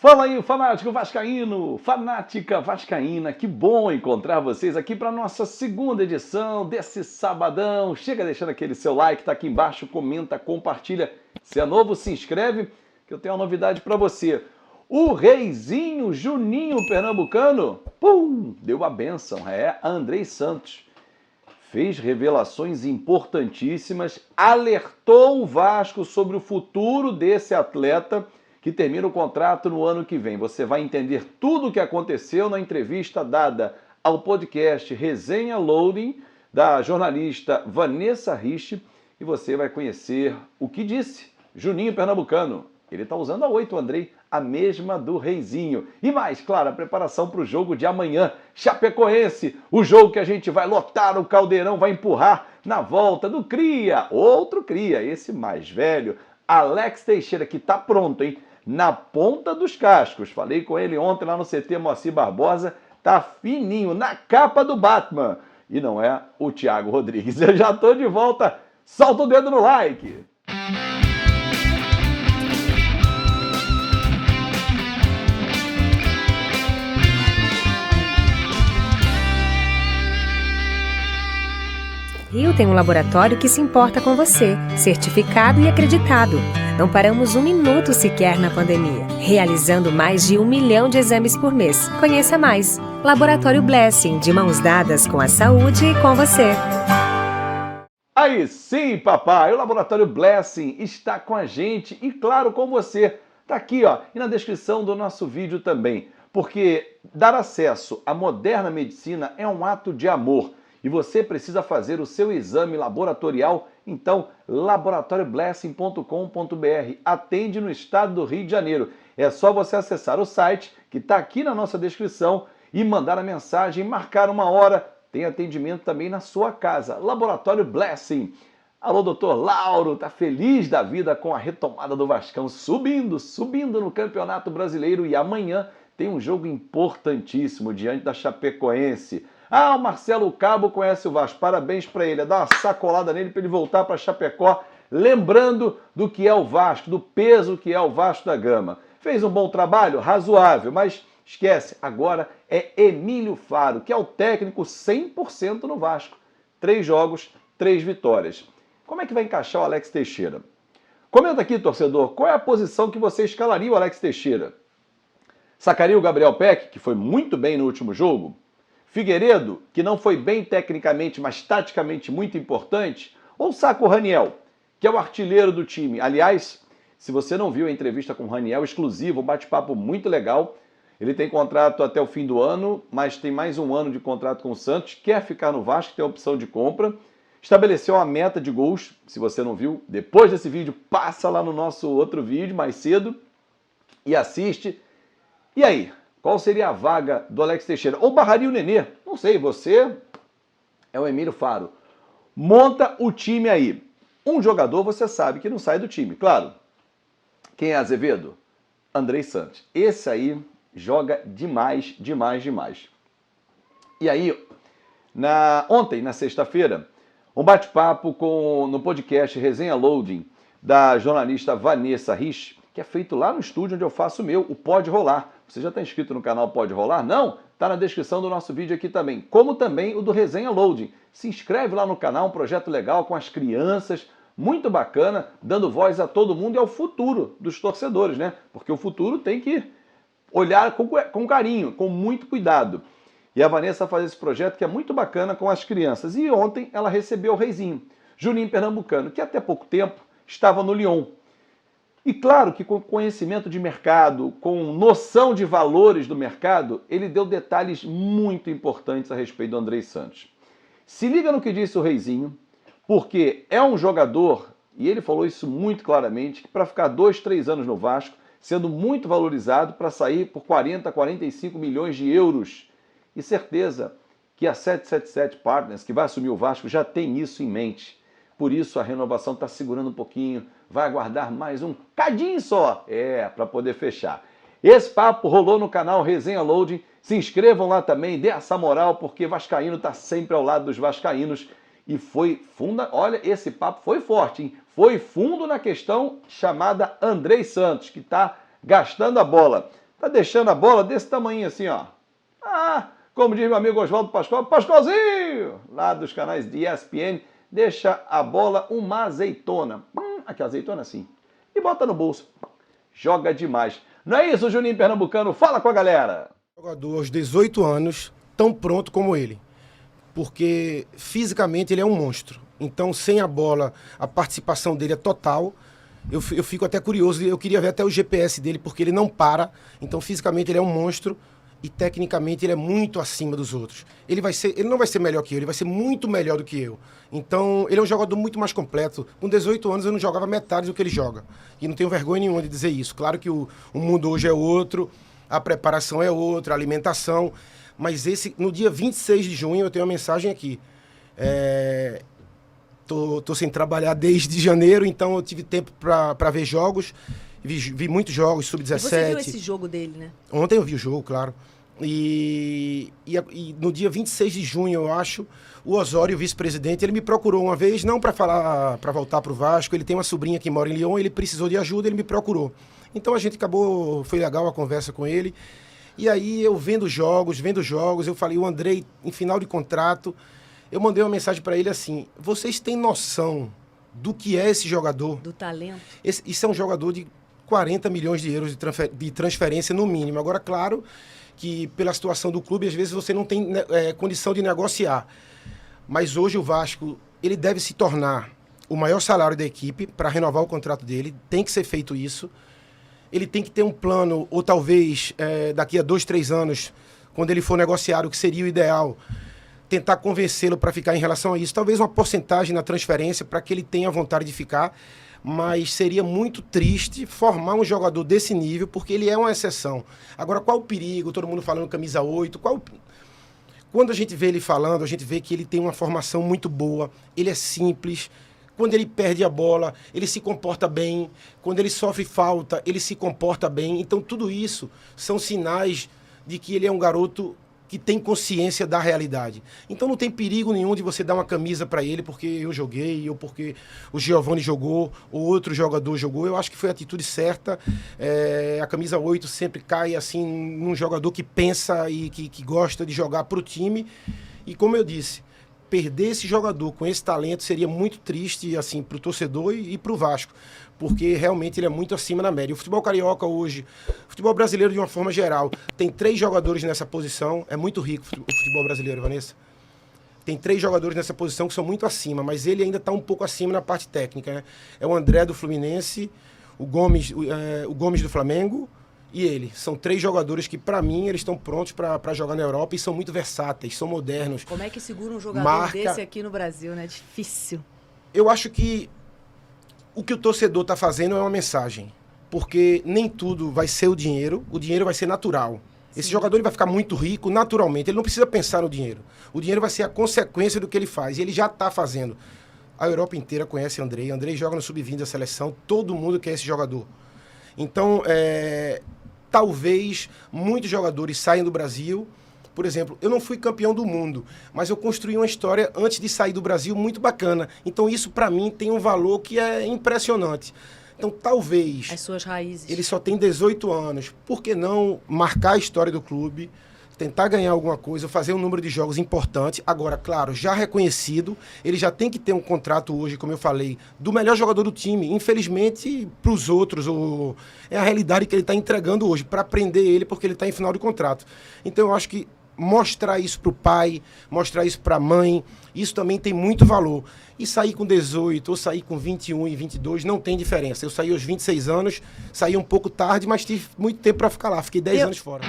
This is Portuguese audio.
Fala aí, fanático vascaíno, fanática vascaína, que bom encontrar vocês aqui para nossa segunda edição desse sabadão. Chega deixando aquele seu like, tá aqui embaixo, comenta, compartilha. Se é novo, se inscreve, que eu tenho uma novidade para você. O reizinho Juninho Pernambucano, deu a bênção, Andrei Santos. Fez revelações importantíssimas, alertou o Vasco sobre o futuro desse atleta que termina o contrato no ano que vem. Você vai entender tudo o que aconteceu na entrevista dada ao podcast Resenha Loading, da jornalista Vanessa Rich, e você vai conhecer o que disse Juninho Pernambucano. Ele está usando a 8, Andrei, a mesma do reizinho. E mais, claro, a preparação para o jogo de amanhã, Chapecoense, o jogo que a gente vai lotar o Caldeirão, vai empurrar na volta do Cria, outro Cria, esse mais velho, Alex Teixeira, que está pronto, hein? Na ponta dos cascos. Falei com ele ontem lá no CT Moacir Barbosa, tá fininho, na capa do Batman. E não é o Thiago Rodrigues. Eu já tô de volta. Solta o dedo no like. Rio tem um laboratório que se importa com você, certificado e acreditado. Não paramos um minuto sequer na pandemia, realizando mais de 1 milhão de exames por mês. Conheça mais. Laboratório Blessing, de mãos dadas com a saúde e com você. Aí sim, papai, o Laboratório Blessing está com a gente e, claro, com você. Tá aqui, ó, e na descrição do nosso vídeo também. Porque dar acesso à moderna medicina é um ato de amor. E você precisa fazer o seu exame laboratorial, então laboratorioblessing.com.br atende no estado do Rio de Janeiro. É só você acessar o site que está aqui na nossa descrição e mandar a mensagem, marcar uma hora. Tem atendimento também na sua casa. Laboratório Blessing. Alô, doutor Lauro, tá feliz da vida com a retomada do Vascão, subindo no Campeonato Brasileiro e amanhã tem um jogo importantíssimo diante da Chapecoense. Ah, o Marcelo Cabo conhece o Vasco, parabéns para ele, dá uma sacolada nele para ele voltar para Chapecó, lembrando do que é o Vasco, do peso que é o Vasco da Gama. Fez um bom trabalho? Razoável, mas esquece, agora é Emílio Faro, que é o técnico 100% no Vasco. 3 jogos, 3 vitórias. Como é que vai encaixar o Alex Teixeira? Comenta aqui, torcedor, qual é a posição que você escalaria o Alex Teixeira? Sacaria o Gabriel Peck, que foi muito bem no último jogo? Figueiredo, que não foi bem tecnicamente, mas taticamente muito importante? Ou saca o Raniel, que é o artilheiro do time? Aliás, se você não viu a entrevista com o Raniel, exclusivo, um bate-papo muito legal. Ele tem contrato até o fim do ano, mas tem mais um ano de contrato com o Santos, quer ficar no Vasco, tem a opção de compra. Estabeleceu uma meta de gols, se você não viu, depois desse vídeo, passa lá no nosso outro vídeo mais cedo e assiste. E aí? Qual seria a vaga do Alex Teixeira? Ou barraria o Nenê? Não sei, você é o Emílio Faro. Monta o time aí. Um jogador você sabe que não sai do time, claro. Quem é Azevedo? Andrei Santos. Esse aí joga demais. E aí, ontem, na sexta-feira, um bate-papo no podcast Resenha Loading, da jornalista Vanessa Rich, que é feito lá no estúdio onde eu faço o meu, o Pode Rolar. Você já está inscrito no canal Pode Rolar? Não? Está na descrição do nosso vídeo aqui também. Como também o do Resenha Loading. Se inscreve lá no canal, um projeto legal com as crianças, muito bacana, dando voz a todo mundo e ao futuro dos torcedores, né? Porque o futuro tem que olhar com carinho, com muito cuidado. E a Vanessa faz esse projeto que é muito bacana com as crianças. E ontem ela recebeu o reizinho, Juninho Pernambucano, que até pouco tempo estava no Lyon. E claro que com conhecimento de mercado, com noção de valores do mercado, ele deu detalhes muito importantes a respeito do Andrei Santos. Se liga no que disse o reizinho, porque é um jogador, e ele falou isso muito claramente, que para ficar 2, 3 anos no Vasco, sendo muito valorizado para sair por 40, 45 milhões de euros. E certeza que a 777 Partners, que vai assumir o Vasco, já tem isso em mente. Por isso a renovação está segurando um pouquinho, vai aguardar mais um cadinho só, para poder fechar. Esse papo rolou no canal Resenha Loading, se inscrevam lá também, dê essa moral, porque Vascaíno está sempre ao lado dos vascaínos. E foi funda, olha, esse papo foi forte, hein? Foi fundo na questão chamada Andrei Santos, que está gastando a bola. tá deixando a bola desse tamanho assim, ó. Ah, como diz meu amigo Oswaldo Pascoal, Pascoalzinho, lá dos canais de ESPN, deixa a bola uma azeitona. Aqui, azeitona assim. E bota no bolso. Joga demais. Não é isso, Juninho Pernambucano? Fala com a galera. Jogador aos 18 anos, tão pronto como ele. Porque fisicamente ele é um monstro. Então, sem a bola, a participação dele é total. Eu fico até curioso, eu queria ver até o GPS dele, porque ele não para. Então, fisicamente ele é um monstro e tecnicamente ele é muito acima dos outros. Ele não vai ser melhor que eu, ele vai ser muito melhor do que eu. Então, ele é um jogador muito mais completo. Com 18 anos eu não jogava metade do que ele joga. E não tenho vergonha nenhuma de dizer isso. Claro que o mundo hoje é outro, a preparação é outra, a alimentação. Mas no dia 26 de junho eu tenho uma mensagem aqui. Tô sem trabalhar desde janeiro, então eu tive tempo para ver jogos. Vi muitos jogos, sub-17. Você viu esse jogo dele, né? Ontem eu vi o jogo, claro. E no dia 26 de junho, eu acho, o Osório, o vice-presidente, ele me procurou uma vez, não para voltar para o Vasco. Ele tem uma sobrinha que mora em Lyon, ele precisou de ajuda, ele me procurou. Então a gente foi legal a conversa com ele. E aí eu vendo jogos, eu falei, o Andrei, em final de contrato, eu mandei uma mensagem para ele assim: vocês têm noção do que é esse jogador? Do talento. Isso é um jogador de 40 milhões de euros de transferência no mínimo. Agora, claro que pela situação do clube, às vezes você não tem condição de negociar. Mas hoje o Vasco, ele deve se tornar o maior salário da equipe para renovar o contrato dele. Tem que ser feito isso. Ele tem que ter um plano, ou talvez daqui a 2, 3 anos, quando ele for negociar, o que seria o ideal, tentar convencê-lo para ficar em relação a isso. Talvez uma porcentagem na transferência para que ele tenha vontade de ficar. Mas seria muito triste formar um jogador desse nível, porque ele é uma exceção. Agora, qual o perigo? Todo mundo falando camisa 8. Quando a gente vê ele falando, a gente vê que ele tem uma formação muito boa, ele é simples. Quando ele perde a bola, ele se comporta bem. Quando ele sofre falta, ele se comporta bem. Então, tudo isso são sinais de que ele é um garoto que tem consciência da realidade. Então não tem perigo nenhum de você dar uma camisa para ele porque eu joguei, ou porque o Giovani jogou, ou outro jogador jogou. Eu acho que foi a atitude certa. A camisa 8 sempre cai assim num jogador que pensa e que gosta de jogar para o time. E como eu disse, perder esse jogador com esse talento seria muito triste assim, para o torcedor e para o Vasco, porque realmente ele é muito acima da média. O futebol carioca hoje, o futebol brasileiro de uma forma geral, tem 3 jogadores nessa posição. É muito rico o futebol brasileiro, Vanessa. Tem 3 jogadores nessa posição que são muito acima, mas ele ainda está um pouco acima na parte técnica, né? É o André do Fluminense, o Gomes do Flamengo e ele. São 3 jogadores que, para mim, eles estão prontos para jogar na Europa e são muito versáteis, são modernos. Como é que segura um jogador desse aqui no Brasil, né? Difícil. Eu acho que o que o torcedor está fazendo é uma mensagem, porque nem tudo vai ser o dinheiro vai ser natural. Sim. Esse jogador ele vai ficar muito rico naturalmente, ele não precisa pensar no dinheiro. O dinheiro vai ser a consequência do que ele faz, e ele já está fazendo. A Europa inteira conhece Andrei joga no sub-20 da seleção, todo mundo quer esse jogador. Então, talvez muitos jogadores saiam do Brasil. Por exemplo, eu não fui campeão do mundo, mas eu construí uma história antes de sair do Brasil muito bacana. Então isso, para mim, tem um valor que é impressionante. Então, talvez... As suas raízes. Ele só tem 18 anos. Por que não marcar a história do clube, tentar ganhar alguma coisa, fazer um número de jogos importante? Agora, claro, já reconhecido, ele já tem que ter um contrato hoje, como eu falei, do melhor jogador do time. Infelizmente, para os outros, é a realidade que ele está entregando hoje, para prender ele, porque ele está em final de contrato. Então, eu acho que mostrar isso para o pai, mostrar isso para a mãe, isso também tem muito valor. E sair com 18 ou sair com 21 e 22 não tem diferença. Eu saí aos 26 anos, saí um pouco tarde, mas tive muito tempo para ficar lá. Fiquei 10 anos fora.